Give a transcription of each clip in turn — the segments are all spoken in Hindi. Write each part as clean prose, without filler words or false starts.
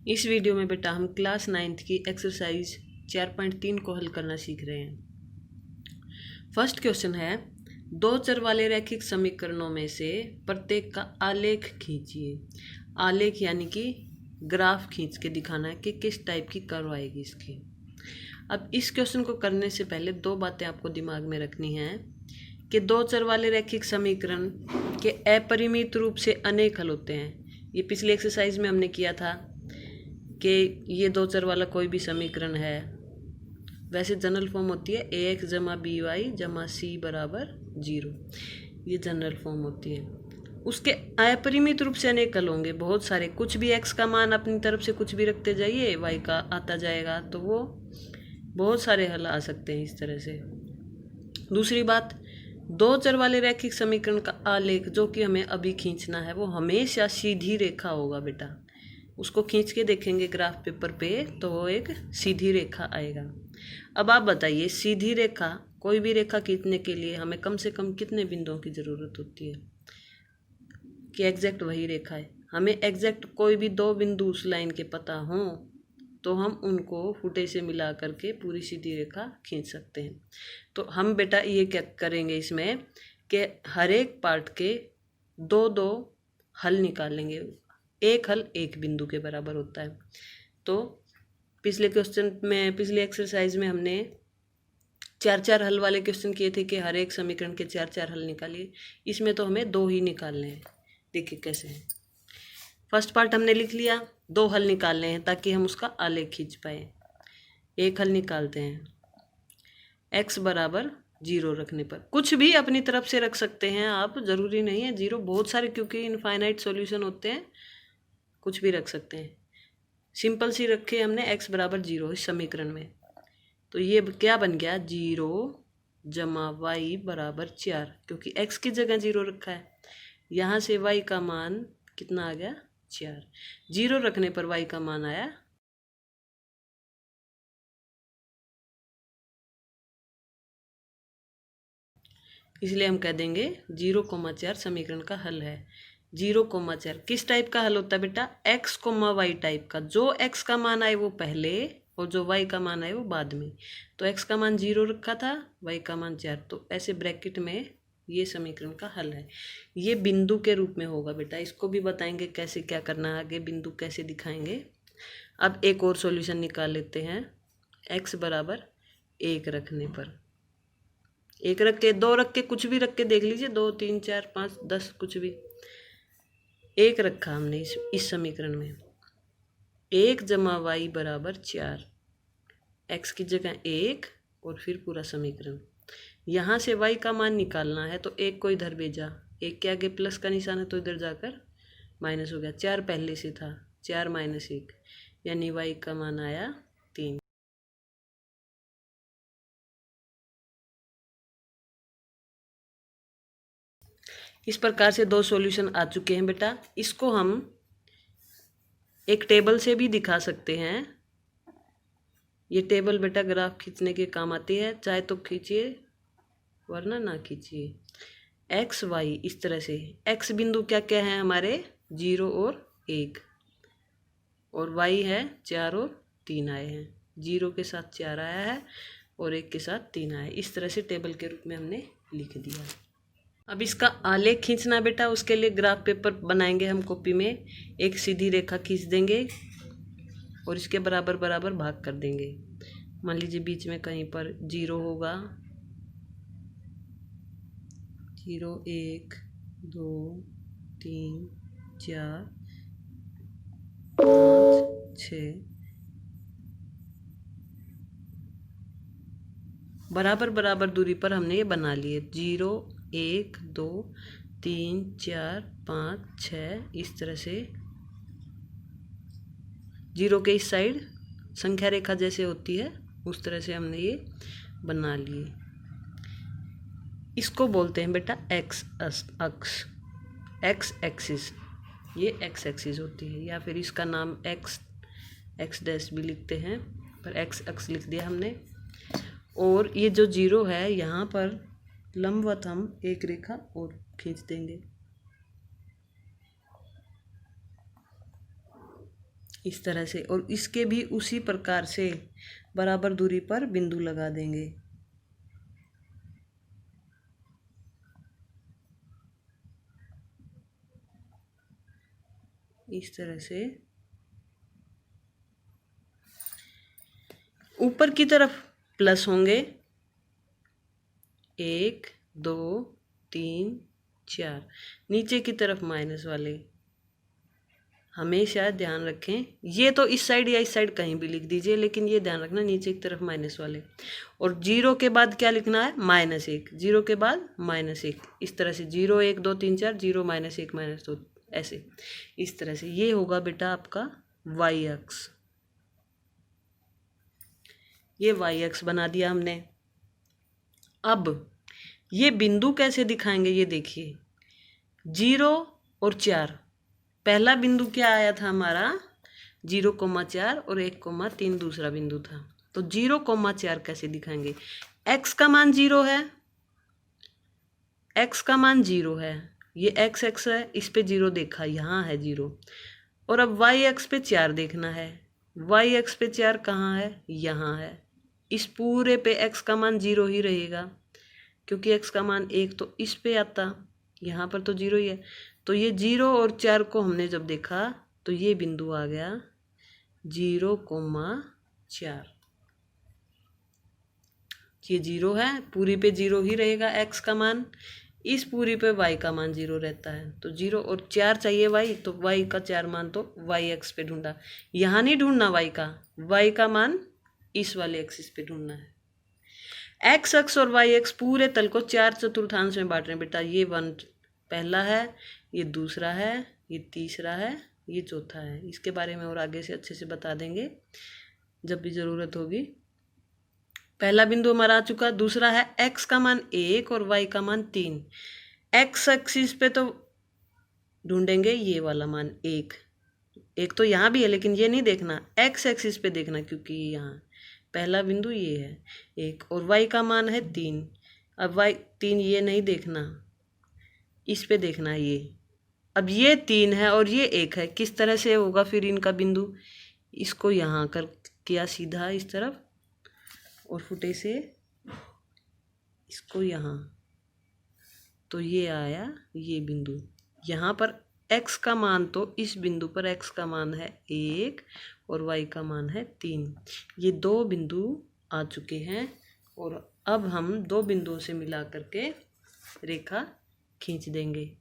इस वीडियो में बेटा हम क्लास 9th की एक्सरसाइज 4.3 को हल करना सीख रहे हैं। फर्स्ट क्वेश्चन है, दो चर वाले रैखिक समीकरणों में से प्रत्येक का आलेख खींचिए। आलेख यानी कि ग्राफ खींच के दिखाना है कि किस टाइप की कर्व आएगी इसकी। अब इस क्वेश्चन को करने से पहले दो बातें आपको दिमाग में रखनी है कि दो चर वाले रैखिक समीकरण के अपरिमित रूप से अनेक हल होते हैं। ये पिछली एक्सरसाइज में हमने किया था कि ये दो चर वाला कोई भी समीकरण है, वैसे जनरल फॉर्म होती है ए एक्स जमा बी वाई जमा सी बराबर 0। ये जनरल फॉर्म होती है। उसके अपरिमित रूप से अनेक हल होंगे, बहुत सारे। कुछ भी एक्स का मान अपनी तरफ से कुछ भी रखते जाइए, वाई का आता जाएगा, तो वो बहुत सारे हल आ सकते हैं इस तरह से। दूसरी बात, दो चर वाले रैखिक समीकरण का आलेख जो कि हमें अभी खींचना है वो हमेशा सीधी रेखा होगा बेटा। उसको खींच के देखेंगे ग्राफ पेपर पे तो वो एक सीधी रेखा आएगा। अब आप बताइए, सीधी रेखा, कोई भी रेखा खींचने के लिए हमें कम से कम कितने बिंदुओं की ज़रूरत होती है कि एग्जैक्ट वही रेखा है। हमें एग्जैक्ट कोई भी दो बिंदु उस लाइन के पता हों तो हम उनको फुटे से मिला करके पूरी सीधी रेखा खींच सकते हैं। तो हम बेटा ये क्या करेंगे इसमें कि हर एक पार्ट के दो दो हल निकाल लेंगे। एक हल एक बिंदु के बराबर होता है। तो पिछले क्वेश्चन में, पिछले एक्सरसाइज में हमने चार चार हल वाले क्वेश्चन किए थे कि हर एक समीकरण के चार चार हल निकालिए। इसमें तो हमें दो ही निकालने हैं। देखिए कैसे है। फर्स्ट पार्ट हमने लिख लिया, दो हल निकालने हैं ताकि हम उसका आलेख खींच पाए। एक हल निकालते हैं, x बराबर 0 रखने पर कुछ भी अपनी तरफ से रख सकते हैं आप, ज़रूरी नहीं है 0, बहुत सारे क्योंकि इनफाइनाइट सॉल्यूशन होते हैं, कुछ भी रख सकते हैं। सिंपल सी रखे हमने x बराबर 0 इस समीकरण में, तो ये क्या बन गया, 0 जमा y बराबर 4, क्योंकि x की जगह 0 रखा है। यहाँ से y का मान कितना आ गया, 4। 0 रखने पर y का मान आया, इसलिए हम कह देंगे 0,4 समीकरण का हल है। 0,4 किस टाइप का हल होता है बेटा, x, y टाइप का। जो x का मान आए वो पहले और जो y का मान आए वो बाद में। तो x का मान 0 रखा था, y का मान 4, तो ऐसे ब्रैकेट में ये समीकरण का हल है। ये बिंदु के रूप में होगा बेटा, इसको भी बताएंगे कैसे क्या करना है आगे, बिंदु कैसे दिखाएंगे। अब एक और सॉल्यूशन निकाल लेते हैं। x बराबर 1 रखने पर, 1 रख के, 2 रख के, कुछ भी रख के देख लीजिए, 2 3 4 5 10 कुछ भी। 1 रखा हमने इस समीकरण में। 1 जमा वाई बराबर 4, x की जगह 1 और फिर पूरा समीकरण। यहाँ से y का मान निकालना है तो 1 को इधर भेजा, 1 के आगे प्लस का निशान है तो इधर जाकर माइनस हो गया। 4 पहले से था, 4 माइनस 1 यानी y का मान आया 3। इस प्रकार से दो सॉल्यूशन आ चुके हैं बेटा। इसको हम एक टेबल से भी दिखा सकते हैं। ये टेबल बेटा ग्राफ खींचने के काम आती है, चाहे तो खींचिए वरना ना खींचिए। एक्स वाई इस तरह से, एक्स बिंदु क्या क्या है हमारे, 0 और 1, और वाई है 4 और 3 आए हैं। 0 के साथ 4 आया है और 1 के साथ 3 आया है। इस तरह से टेबल के रूप में हमने लिख दिया। अब इसका आलेख खींचना बेटा, उसके लिए ग्राफ पेपर बनाएंगे हम कॉपी में। एक सीधी रेखा खींच देंगे और इसके बराबर बराबर भाग कर देंगे। मान लीजिए बीच में कहीं पर 0 होगा, 0 1 2 3 4 5 6, बराबर बराबर दूरी पर हमने ये बना लिए। 0 1 2 3 4 5 6, इस तरह से 0 के इस साइड संख्या रेखा जैसे होती है उस तरह से हमने ये बना लिए। इसको बोलते हैं बेटा एक्स अक्ष, एक्स एक्सिस। ये एक्स एक्सिस होती है, या फिर इसका नाम एक्स डैश भी लिखते हैं, पर एक्स अक्ष लिख दिया हमने। और ये जो 0 है यहाँ पर लंबवत हम एक रेखा और खींच देंगे। इस तरह से, और इसके भी उसी प्रकार से बराबर दूरी पर बिंदु लगा देंगे। इस तरह से ऊपर की तरफ प्लस होंगे 1 2 3 4, नीचे की तरफ माइनस वाले। हमेशा ध्यान रखें, ये तो इस साइड या इस साइड कहीं भी लिख दीजिए, लेकिन ये ध्यान रखना नीचे की तरफ माइनस वाले। और 0 के बाद क्या लिखना है? -1। 0 के बाद -1, इस तरह से 0 1 2 3 4, 0 -1 -2, ऐसे इस तरह से। ये होगा बेटा आपका y अक्ष। ये y अक्ष बना दिया हमने। अब ये बिंदु कैसे दिखाएंगे ये देखिए। 0 और 4, पहला बिंदु क्या आया था हमारा? 0,4 और 1,3 दूसरा बिंदु था। तो 0,4 कैसे दिखाएंगे? x का मान 0 है, x का मान 0 है, ये x एक्स है, इस पे 0 देखा, यहाँ है 0। और अब y एक्स पे 4 देखना है। y एक्स पे 4 कहाँ है? यहाँ है। इस पूरे पे x का मान 0 ही रहेगा, क्योंकि x का मान 1 तो इस पे आता, यहाँ पर तो 0 ही है। तो ये 0 और 4 को हमने जब देखा तो ये बिंदु आ गया 0,4। ये 0 है, पूरी पे 0 ही रहेगा x का मान, इस पूरी पे y का मान 0 रहता है। तो 0 और 4 चाहिए y, तो y का 4 मान तो y एक्स पे ढूंढा। यहाँ नहीं ढूंढना y का मान इस वाले एक्सिस पे ढूंढना है। x अक्ष और y एक्स पूरे तल को 4 चतुर्थांश में बांट रहे हैं बेटा। ये 1 पहला है, ये दूसरा है, ये तीसरा है, ये चौथा है। इसके बारे में और आगे से अच्छे से बता देंगे जब भी ज़रूरत होगी। पहला बिंदु हमारा आ चुका। दूसरा है x का मान 1 और y का मान 3। x एक्सिस पे तो ढूंढेंगे ये वाला मान 1 तो यहाँ भी है, लेकिन ये नहीं देखना, x एक्सिस पे देखना, क्योंकि यहाँ पहला बिंदु ये है 1 और y का मान है 3। अब y 3 ये नहीं देखना, इस पे देखना है ये। अब ये 3 है और ये 1 है, किस तरह से होगा फिर इनका बिंदु? इसको यहाँ कर किया सीधा इस तरफ, और फुटे से इसको यहाँ, तो ये आया ये बिंदु। यहाँ पर x का मान, तो इस बिंदु पर x का मान है 1 और y का मान है 3। ये 2 बिंदु आ चुके हैं, और अब हम 2 बिंदुओं से मिला करके रेखा खींच देंगे।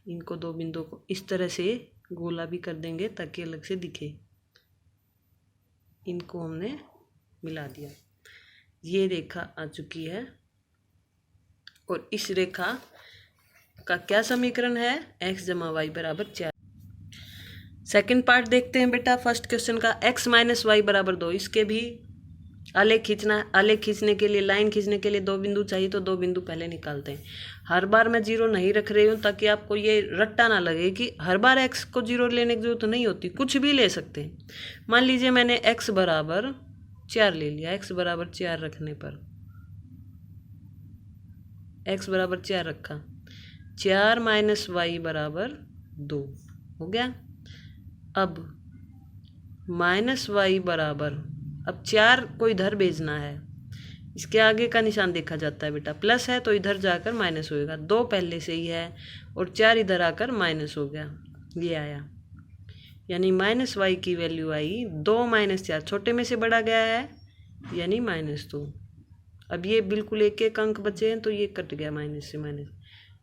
इनको 2 बिंदुओं को इस तरह से गोला भी कर देंगे ताकि अलग से दिखे। इनको हमने मिला दिया, ये रेखा आ चुकी है। और इस रेखा का क्या समीकरण है? x जमा वाई बराबर 4। सेकंड पार्ट देखते हैं बेटा फर्स्ट क्वेश्चन का। x माइनस वाई बराबर 2, इसके भी आलेख खींचना है। आलेख खींचने के लिए, लाइन खींचने के लिए 2 बिंदु चाहिए, तो 2 बिंदु पहले निकालते हैं। हर बार मैं 0 नहीं रख रही हूँ ताकि आपको ये रट्टा ना लगे कि हर बार x को 0 लेने की जरूरत नहीं होती, कुछ भी ले सकते हैं। मान लीजिए मैंने x बराबर 4 ले लिया। x बराबर 4 रखने पर x बराबर 4 रखा, 4 माइनस वाई बराबर 2 हो गया। अब माइनस वाई बराबर, अब 4 को इधर भेजना है, इसके आगे का निशान देखा जाता है बेटा, प्लस है तो इधर जाकर माइनस होएगा। 2 पहले से ही है और 4 इधर आकर माइनस हो गया, ये आया। यानी माइनस वाई की वैल्यू आई 2 - 4, छोटे में से बड़ा गया है यानी -2। अब ये बिल्कुल एक एक अंक बचे हैं, तो ये कट गया माइनस से माइनस,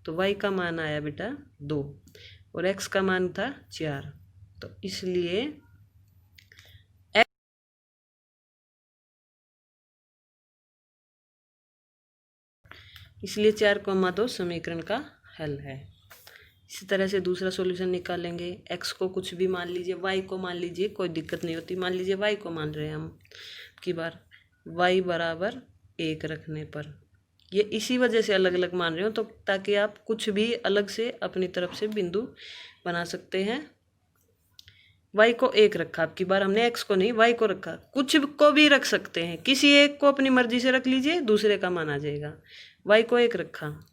तो y का मान आया बेटा 2 और x का मान था 4। तो इसलिए इसलिए 4,2 समीकरण का हल है। इसी तरह से दूसरा सॉल्यूशन निकालेंगे। x को कुछ भी मान लीजिए, y को मान लीजिए, कोई दिक्कत नहीं होती। मान लीजिए y को मान रहे हैं हम की बार, y बराबर 1 रखने पर, ये इसी वजह से अलग अलग मान रहे हो, तो ताकि आप कुछ भी अलग से अपनी तरफ से बिंदु बना सकते हैं। y को 1 रखा, आपकी बार हमने x को नहीं y को रखा, कुछ को भी रख सकते हैं, किसी एक को अपनी मर्जी से रख लीजिए, दूसरे का मान आ जाएगा। y को 1 रखा,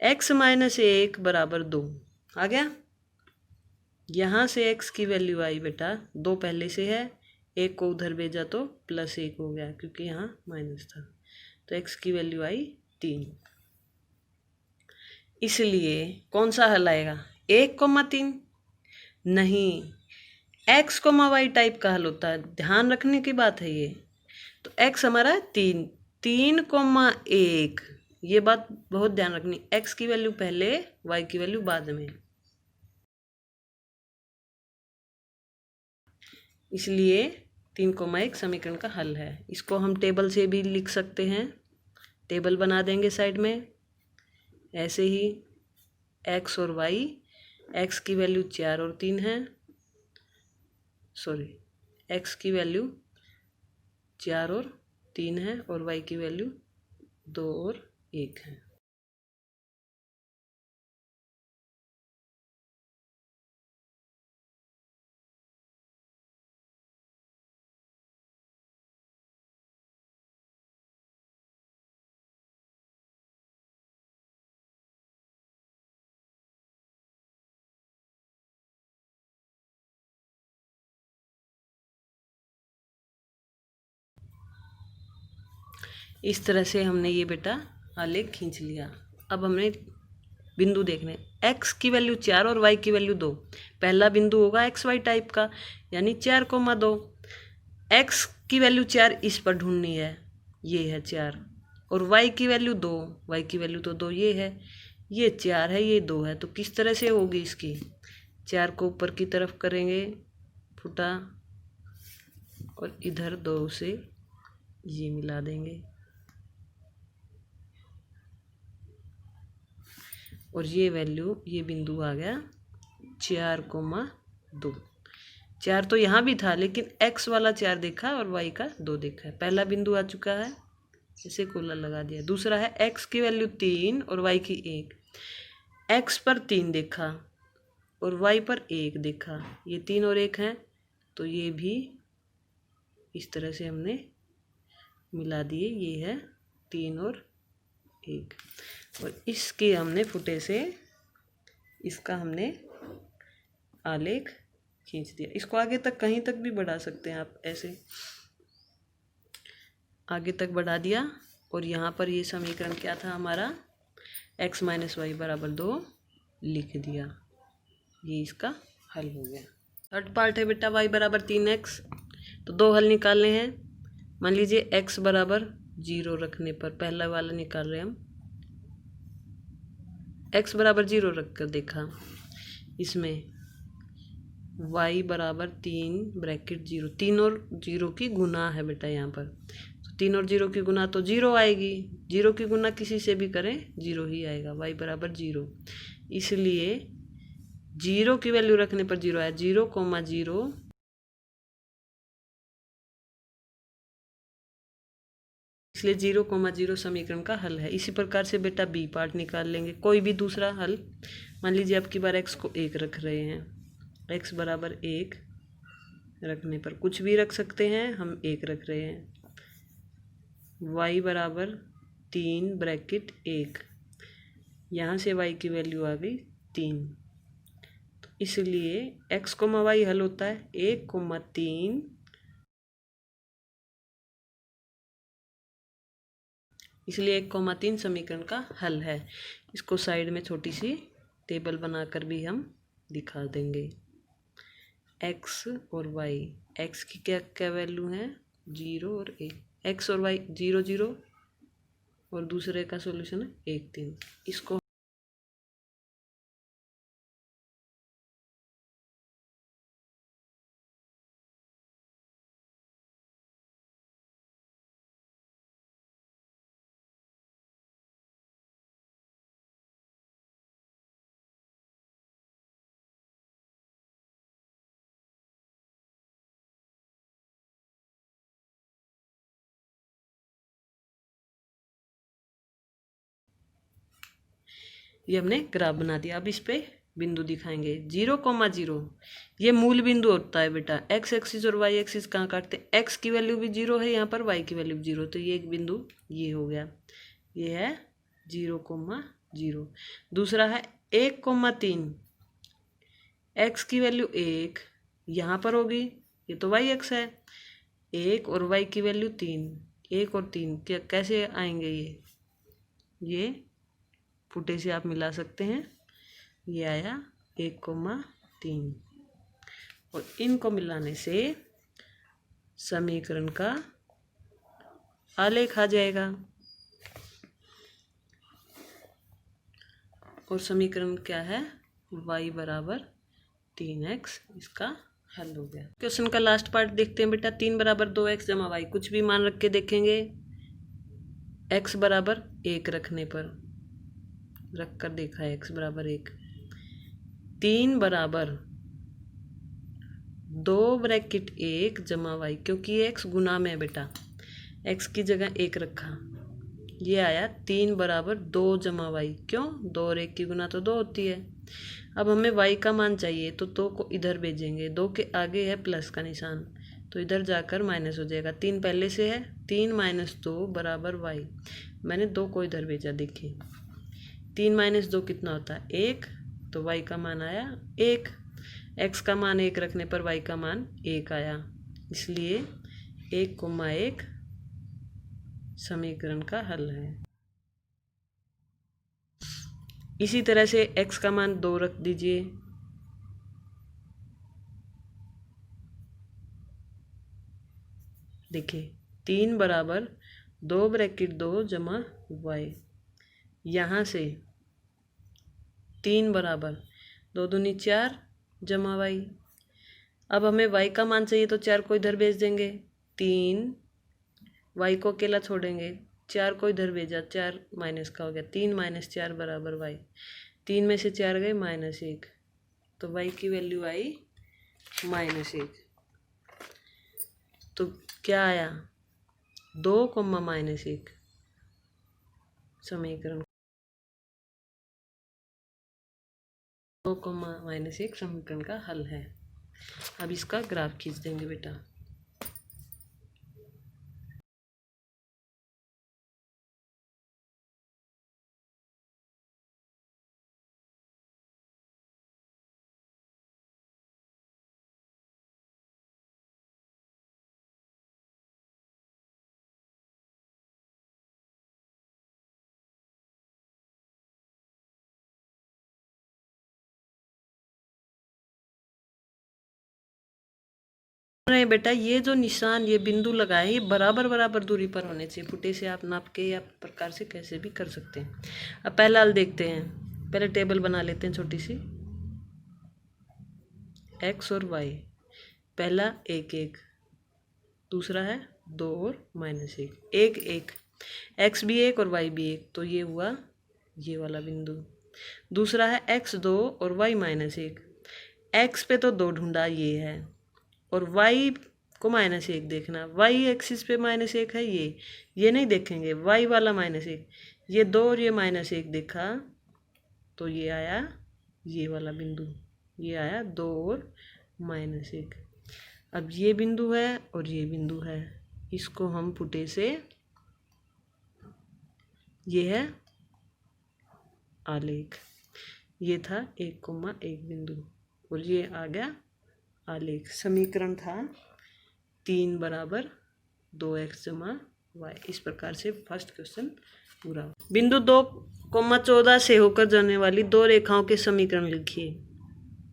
x - 1 बराबर 2 आ गया। यहाँ से x की वैल्यू आई बेटा 2 पहले से है, 1 को उधर भेजा तो +1 हो गया क्योंकि यहाँ माइनस था, तो x की वैल्यू आई 3। इसलिए कौन सा हल आएगा, 1,3? नहीं, x, y टाइप का हल होता है, ध्यान रखने की बात है ये। तो x हमारा 3,1, ये बात बहुत ध्यान रखनी, x की वैल्यू पहले, y की वैल्यू बाद में। इसलिए 3,1 समीकरण का हल है। इसको हम टेबल से भी लिख सकते हैं, टेबल बना देंगे साइड में ऐसे ही, x और y, x की वैल्यू 4 और 3 है, सॉरी x की वैल्यू 4 और 3 है और y की वैल्यू 2 और 1 है। इस तरह से हमने ये बेटा आलेख खींच लिया। अब हमने बिंदु देखने, x की वैल्यू 4 और y की वैल्यू 2। पहला बिंदु होगा XY टाइप का, यानी 4,2। x की वैल्यू 4 इस पर ढूंढनी है, ये है 4, और y की वैल्यू 2, y की वैल्यू तो 2 ये है, ये 4 है, ये 2 है। तो किस तरह से होगी इसकी, 4 को ऊपर की तरफ करेंगे फुटा और इधर 2 से ये मिला देंगे, और ये वैल्यू, ये बिंदु आ गया 4,2। 4 तो यहाँ भी था, लेकिन x वाला 4 देखा और y का 2 देखा है। पहला बिंदु आ चुका है, इसे कोला लगा दिया। दूसरा है x की वैल्यू 3 और y की 1। x पर 3 देखा और y पर 1 देखा, ये 3 और 1 है, तो ये भी इस तरह से हमने मिला दिए, ये है 3 और 1। और इसके हमने फुटे से इसका हमने आलेख खींच दिया। इसको आगे तक कहीं तक भी बढ़ा सकते हैं आप, ऐसे आगे तक बढ़ा दिया। और यहाँ पर ये समीकरण क्या था हमारा, x - y = 2 लिख दिया, ये इसका हल हो गया। थर्ड पार्ट है बेटा y = 3x। तो 2 हल निकालने हैं। मान लीजिए x = 0 रखने पर, पहला वाला निकाल रहे हैं हम, x = 0 रख कर देखा, इसमें y = 3 ब्रैकेट 0, 3 और 0 की गुना है बेटा यहाँ पर, तो 3 और 0 की गुना तो 0 आएगी, 0 की गुना किसी से भी करें 0 ही आएगा, y = 0। इसलिए 0 की वैल्यू रखने पर 0 आया, 0,0, इसलिए 0,0 समीकरण का हल है। इसी प्रकार से बेटा बी पार्ट निकाल लेंगे, कोई भी दूसरा हल। मान लीजिए अब की बार x को 1 रख रहे हैं, x = 1 रखने पर कुछ भी रख सकते हैं, हम 1 रख रहे हैं। y = 3 ब्रैकेट 1, यहाँ से y की वैल्यू आ गई 3, तो इसलिए x, y हल होता है 1,3, इसलिए 1,3 समीकरण का हल है। इसको साइड में छोटी सी टेबल बनाकर भी हम दिखा देंगे। x और y, x की क्या क्या वैल्यू है, 0 और 1, x और y 0 0, और दूसरे का सॉल्यूशन है 1 3। इसको ये हमने ग्राफ बना दिया। अब इस पे बिंदु दिखाएंगे, 0,0 ये मूल बिंदु होता है बेटा। x एक्सिस और y एक्सिस कहाँ काटते हैं, x की वैल्यू भी 0 है यहाँ पर, y की वैल्यू 0, तो ये एक बिंदु ये हो गया, ये है 0,0। दूसरा है 1,3, x की वैल्यू 1 यहाँ पर होगी, ये तो y अक्ष है, 1 और y की वैल्यू 3, 1 और 3 क्या कैसे आएंगे ये फुटे से आप मिला सकते हैं, ये आया 1,3 और इनको मिलाने से समीकरण का आलेख आ जाएगा और समीकरण क्या है, y बराबर 3x, इसका हल हो गया। क्वेश्चन का लास्ट पार्ट देखते हैं बेटा। 3 बराबर 2x जमा y, कुछ भी मान रख के देखेंगे, x बराबर 1 रखने पर रख कर देखा है, x बराबर 1। 3 बराबर 2 ब्रैकेट 1 जमा y, क्योंकि ये x गुना में है बेटा, x की जगह 1 रखा, ये आया 3 बराबर 2 जमा y। क्यों, 2 और 1 की गुना तो 2 होती है। अब हमें y का मान चाहिए तो 2 को इधर भेजेंगे, 2 के आगे है प्लस का निशान, तो इधर जाकर माइनस हो जाएगा। 3 पहले से है, 3 - 2 बराबर y। मैंने 2 को इधर भेजा, देखिए 3 - 2 कितना होता है, 1, तो y का मान आया 1। x का मान 1 रखने पर y का मान 1 आया, इसलिए 1,1 समीकरण का हल है। इसी तरह से x का मान 2 रख दीजिए, देखिए 3 बराबर 2 ब्रैकेट 2 जमा y, यहाँ से 3 बराबर 2 दूनी 4 जमा y। अब हमें y का मान चाहिए तो 4 को इधर भेज देंगे, 3 y को अकेला छोड़ेंगे, 4 को इधर भेजा, 4 माइनस का हो गया, 3 - 4 बराबर y। 3 में से 4 गए -1, तो y की वैल्यू आई -1। तो क्या आया, 2, -1 समीकरण, 2, -1 समीकरण का हल है। अब इसका ग्राफ खींच देंगे बेटा। अरे बेटा, ये जो निशान, ये बिंदु लगाए, ये बराबर बराबर दूरी पर होने चाहिए। फुटे से आप नाप के या प्रकार से कैसे भी कर सकते हैं। अब पहला हल देखते हैं, पहले टेबल बना लेते हैं छोटी सी, x और y। पहला 1 1, दूसरा है 2 और -1, 1 1, x भी 1 और y भी 1, तो ये हुआ ये वाला बिंदु। दूसरा है x 2 और y -1, x पे तो 2 ढूंढा, ये है, और y को -1 देखना, y एक्सिस पे -1 है, ये नहीं देखेंगे, y वाला -1, ये 2 और ये -1 देखा, तो ये आया ये वाला बिंदु, ये आया 2 और -1। अब ये बिंदु है और ये बिंदु है, इसको हम फुटे से, ये है आलेख, ये था 1,1 बिंदु और ये आ गया आलेख। समीकरण था 3 बराबर 2x जमा y। इस प्रकार से फर्स्ट क्वेश्चन पूरा। बिंदु 2,14 से होकर जाने वाली 2 रेखाओं के समीकरण लिखिए।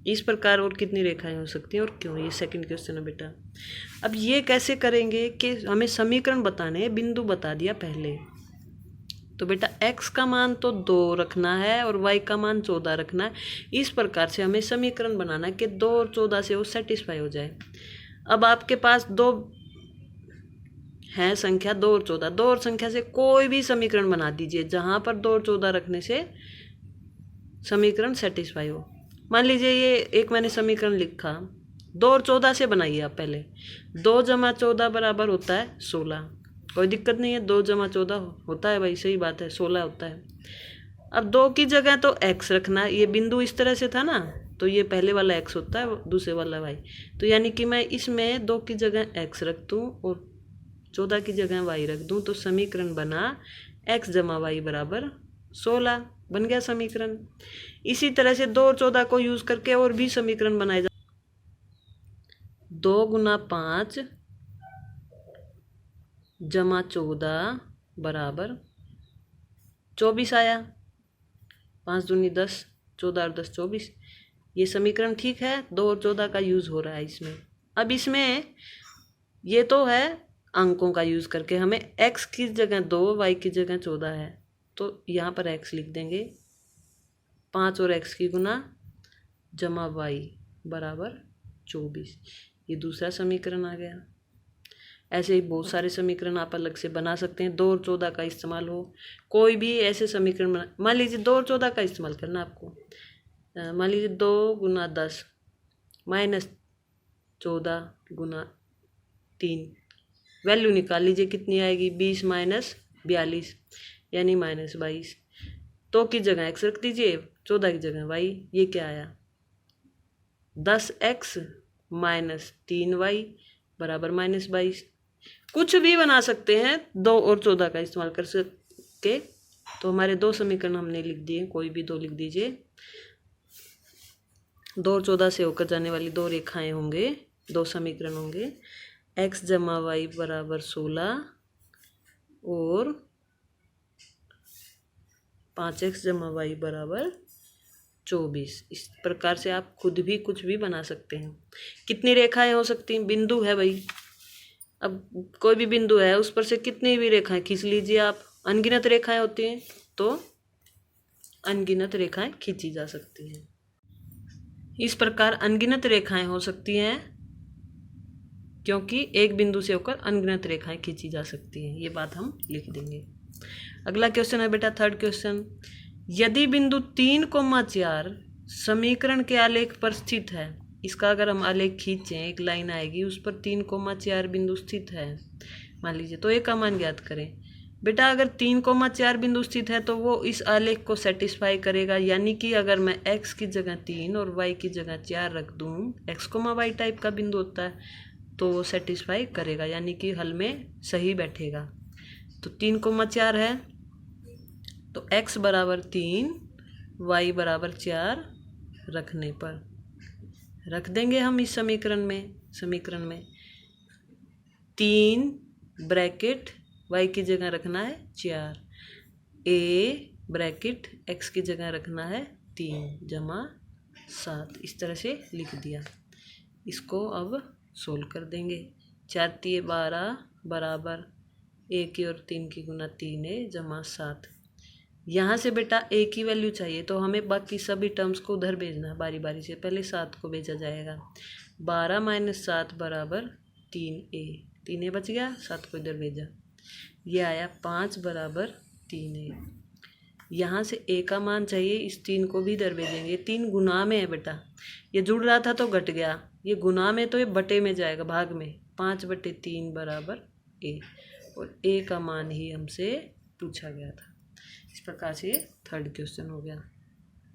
इस प्रकार और कितनी रेखाएं हो सकती हैं और क्यों, ये सेकंड क्वेश्चन है बेटा। अब ये कैसे करेंगे कि हमें समीकरण बताने, बिंदु बता दिया पहले, तो बेटा x का मान तो 2 रखना है और y का मान 14 रखना है। इस प्रकार से हमें समीकरण बनाना है कि 2 और 14 से वो सेटिस्फाई हो जाए। अब आपके पास 2 है संख्या, 2 और 14, 2 और संख्या से कोई भी समीकरण बना दीजिए जहाँ पर 2 और 14 रखने से समीकरण सेटिस्फाई हो। मान लीजिए ये एक मैंने समीकरण लिखा, 2 और 14 से बनाइए आप पहले। 2 जमा 14 बराबर होता है 16, कोई दिक्कत नहीं है, 2 जमा 14 होता है भाई, सही बात है, 16 होता है। अब 2 की जगह तो x रखना है, ये बिंदु इस तरह से था ना, तो ये पहले वाला x होता है, दूसरे वाला y, तो यानी कि मैं इसमें 2 की जगह x रख दूँ और 14 की जगह y रख दूँ, तो समीकरण बना x जमा y बराबर 16। बन गया समीकरण। इसी तरह से 2 और 14 को यूज करके और भी समीकरण बनाए जा 2 गुना 5 जमा 14 बराबर 24 आया। 5 दूनी 10, 14 और 10 24। ये समीकरण ठीक है, 2 और 14 का यूज हो रहा है इसमें। अब इसमें ये तो है अंकों का यूज करके, हमें x की जगह 2, y की जगह 14 है, तो यहाँ पर x लिख देंगे। 5 और x की गुना जमा y बराबर 24। ये दूसरा समीकरण आ गया। ऐसे ही बहुत सारे समीकरण आप अलग से बना सकते हैं। 2 और 14 का इस्तेमाल हो, कोई भी ऐसे समीकरण बना, मान लीजिए 2 और 14 का इस्तेमाल करना आपको। मान लीजिए 2 गुना 10 माइनस 14 गुना 3, वैल्यू निकाल लीजिए कितनी आएगी। 20 माइनस 42 यानी माइनस 22। तो की जगह x रख दीजिए, 14 की जगह y। ये क्या आया 10x माइनस 3y बराबर माइनस 22। कुछ भी बना सकते हैं 2 और 14 का इस्तेमाल कर सके। तो हमारे 2 समीकरण हमने लिख दिए, कोई भी 2 लिख दीजिए। 2 और 14 से होकर जाने वाली 2 रेखाएं होंगे, 2 समीकरण होंगे। x जमा वाई बराबर 16 और 5x जमा वाई बराबर 24। इस प्रकार से आप खुद भी कुछ भी बना सकते हैं। कितनी रेखाएं हो सकती हैं, बिंदु है भाई। अब कोई भी बिंदु है, उस पर से कितनी भी रेखाएं खींच लीजिए आप। अनगिनत रेखाएं होती हैं तो अनगिनत रेखाएं खींची जा सकती हैं। इस प्रकार अनगिनत रेखाएं हो सकती हैं, क्योंकि एक बिंदु से होकर अनगिनत रेखाएं खींची जा सकती हैं। ये बात हम लिख देंगे। अगला क्वेश्चन है बेटा, थर्ड क्वेश्चन। यदि बिंदु 3,4 समीकरण के आलेख पर स्थित है, इसका अगर हम आलेख खींचें, एक लाइन आएगी, उस पर 3,4 बिंदु स्थित है मान लीजिए, तो एक का मान ज्ञात करें। बेटा अगर 3,4 बिंदु स्थित है तो वो इस आलेख को सेटिस्फाई करेगा। यानी कि अगर मैं x की जगह 3 और y की जगह 4 रख दूं, x, y टाइप का बिंदु होता है, तो वो सेटिस्फाई करेगा, यानी कि हल में सही बैठेगा। तो 3,4 है तो x बराबर 3, y बराबर 4 रखने पर रख देंगे हम इस समीकरण में 3 ब्रैकेट y की जगह रखना है 4, a ब्रैकेट x की जगह रखना है 3 जमा 7। इस तरह से लिख दिया। इसको अब सोल्व कर देंगे। 4 तिये 12 बराबर 1 की और 3 की गुना 3a जमा 7। यहाँ से बेटा a की वैल्यू चाहिए, तो हमें बाकी सभी टर्म्स को उधर भेजना है बारी बारी से। पहले 7 को भेजा जाएगा। 12 माइनस 7 बराबर 3a, 3a बच गया, 7 को इधर भेजा। ये आया 5 बराबर 3a। यहाँ से a का मान चाहिए, इस 3 को भी इधर भेजेंगे। 3 गुना में है बेटा, ये जुड़ रहा था तो घट गया, ये गुना में तो ये बटे में जाएगा, भाग में। 5/3 बराबर a, और a का मान ही हमसे पूछा गया था। इस प्रकार से थर्ड क्वेश्चन हो गया।